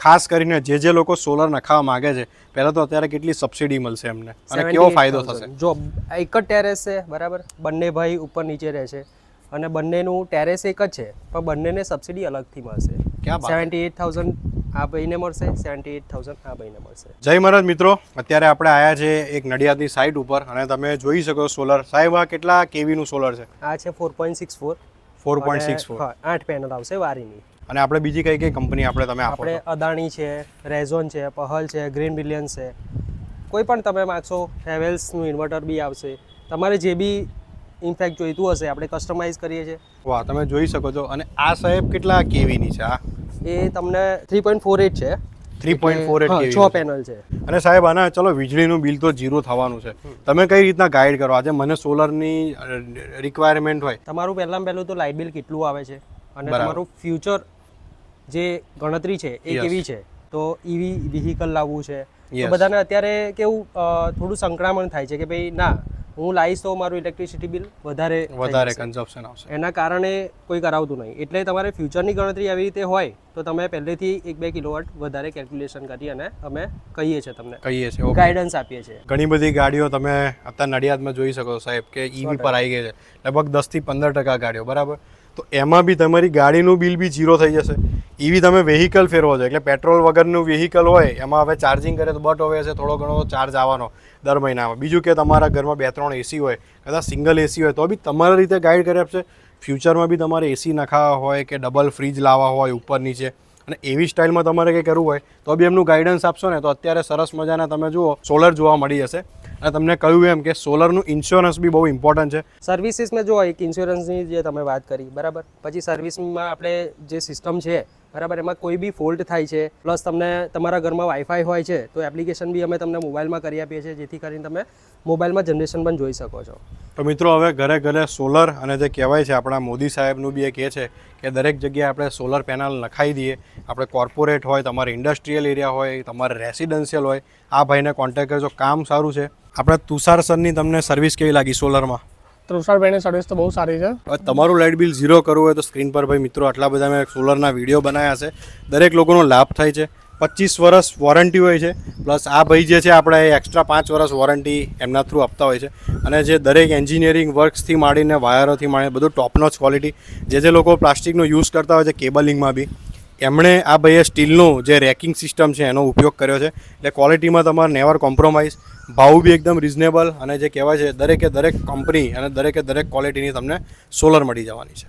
ખાસ કરીને જે લોકો સોલર નખાવા માંગે છે પહેલાં તો અત્યારે કેટલી સબસિડી મળશે એમને અને કેવો ફાયદો થશે? જો એક જ ટેરેસ છે બરાબર, બંને ભાઈ ઉપર નીચે રહે છે અને બંનેનું ટેરેસ એક જ છે પણ બંનેને સબસિડી અલગથી મળશે. ક્યાં બાત? 78,000 આ ભાઈને મળશે, 78,000 આ ભાઈને મળશે. જય મહારાજ મિત્રો, અત્યારે આપણે આવ્યા છે એક નડિયાદની સાઇટ ઉપર અને તમે જોઈ શકો સોલર. સાહેબ આ કેટલા કેવીનું સોલર છે? આ છે 4.64. 4.64. હા, 8 પેનલ આવશે વારીની. અને આપણે બીજી કઈ કંપની તમે આપો આપણે છો? અદાણી છે, રેઝોન છે, પહલ છે, ગ્રીન બિલિયન્સ છે, કોઈ પણ તમે માગશો. હેવેલ્સનું ઇન્વર્ટર બી આવશે. તમારે જે બી ઇનફેક્ટ જોઈતું હશે આપણે કસ્ટમાઇઝ કરીએ છીએ. વાહ, તમે જોઈ શકો છો. અને આ સાહેબ કેટલા કેવીની છે? આ એ તમને 3.48 છે. 3.48 કેવી 6 પેનલ છે. અને સાહેબ આના ચલો વીજળીનું બિલ તો ઝીરો થવાનું છે, તમે કઈ રીતના ગાઈડ કરો? આજે મને સોલરની રિક્વાયરમેન્ટ હોય. તમારું પહેલું તો લાઇટ બિલ કેટલું આવે છે અને બરાબર. તમારું ફ્યુચર જે ગણતરી છે એ Yes. કેવી છે. તો ઈવી વ્હીકલ લાવવું છે Yes. તો બધાને અત્યારે કેવું થોડું સંક્રમણ થાય છે કે ભાઈ ના, હું લાવીશ તો મારું ઇલેક્ટ્રિસિટી બિલ વધારે કન્ઝપ્શન આવશે. એના કારણે કોઈ કરાવતું નહીં. એટલે તમારે ફ્યુચરની ગણતરી આવી રીતે હોય તો તમે પહેલેથી 1-2 કિલોવોટ વધારે કેલ્ક્યુલેશન કરી અને અમે કહીએ છીએ ગાઈડન્સ આપીએ છીએ. ઘણી બધી ગાડીઓ તમે અત્યારે નડિયાદમાં જોઈ શકો છો સાહેબ કે ઈવી પર આવી ગઈ છે, લગભગ 10 થી 15% ગાડીઓ, બરાબર. તો એમાં બી તમારી ગાડીનું બિલ બી ઝીરો થઈ જશે. ઈવી તમે વેહિકલ ફેરવો છો એટલે પેટ્રોલ વગરનું વેહિકલ હોય એમાં હવે ચાર્જિંગ કરે તો બટ હવે છે થોડો ઘણો ચાર્જ આવવાનો દર મહિનામાં. બીજું કે તમારા ઘરમાં 2-3 એસી હોય, કદાચ સિંગલ એસી હોય તો બી તમારા રીતે ગાઈડ કરી આપશે. ફ્યુચરમાં બી તમારે એસી નખાવા હોય કે ડબલ ફ્રીજ લાવવા હોય ઉપર નીચે અને એવી સ્ટાઇલમાં તમારે કંઈ કરવું હોય તો બી એમનું ગાઈડન્સ આપશો ને તો અત્યારે સરસ મજાના તમે જુઓ સોલર જોવા મળી જશે. અને તમને કહ્યું એમ કે સોલરનું ઇન્સ્યોરન્સ બી બહુ ઇમ્પોર્ટન્ટ છે. સર્વિસીસમાં જો એક ઇન્સ્યોરન્સની જે તમે વાત કરી બરાબર, પછી સર્વિસમાં આપણે જે સિસ્ટમ છે બરાબર, એમાં કોઈ બી ફોલ્ટ થાય છે, પ્લસ તમને તમારા ઘરમાં વાઈફાઈ હોય છે તો એપ્લિકેશન બી અમે તમને મોબાઈલમાં કરી આપીએ છીએ જેથી કરીને તમે મોબાઈલમાં જનરેશન પણ જોઈ શકો છો. તો મિત્રો હવે ઘરે ઘરે સોલર અને જે કહેવાય છે આપણા મોદી સાહેબનું બી એ કહે છે કે દરેક જગ્યાએ આપણે સોલર પેનલ નખાઈ દઈએ. આપણે કોર્પોરેટ હોય, તમારે ઇન્ડસ્ટ્રીયલ એરિયા હોય, તમારે રેસિડેન્શિયલ હોય, આ ભાઈને કોન્ટેક્ટ કરજો, કામ સારું છે. આપણે તુષાર સરની તમને સર્વિસ કેવી લાગી સોલરમાં? તુષારભાઈની સર્વિસ તો બહુ સારી છે. હવે તમારું લાઇટ બિલ ઝીરો કરવું હોય તો સ્ક્રીન પર ભાઈ મિત્રો આટલા બધા મેં સોલરના વિડીયો બનાવ્યા છે, દરેક લોકોનો લાભ થાય છે. 25 વર્ષ વોરંટી હોય છે, પ્લસ આ ભાઈ જે છે આપણે એક્સ્ટ્રા 5 વર્ષ વોરંટી એમના થ્રુ આપતા હોય છે. અને જે દરેક એન્જિનિયરિંગ વર્ક્સથી માંડીને વાયરોથી માંડીને બધું ટોપનોચ ક્વોલિટી. જે લોકો પ્લાસ્ટિકનો યુઝ કરતા હોય છે કેબલિંગમાં બી, એમણે આ ભાઈએ સ્ટીલનું જે રેકિંગ સિસ્ટમ છે એનો ઉપયોગ કર્યો છે. એટલે ક્વોલિટીમાં તમારે નેવર કોમ્પ્રોમાઇઝ, ભાવ બી એકદમ રિઝનેબલ અને જે કહેવાય છે દરેકે દરેક કંપની અને દરેકે દરેક ક્વોલિટીની તમને સોલર મળી જવાની છે.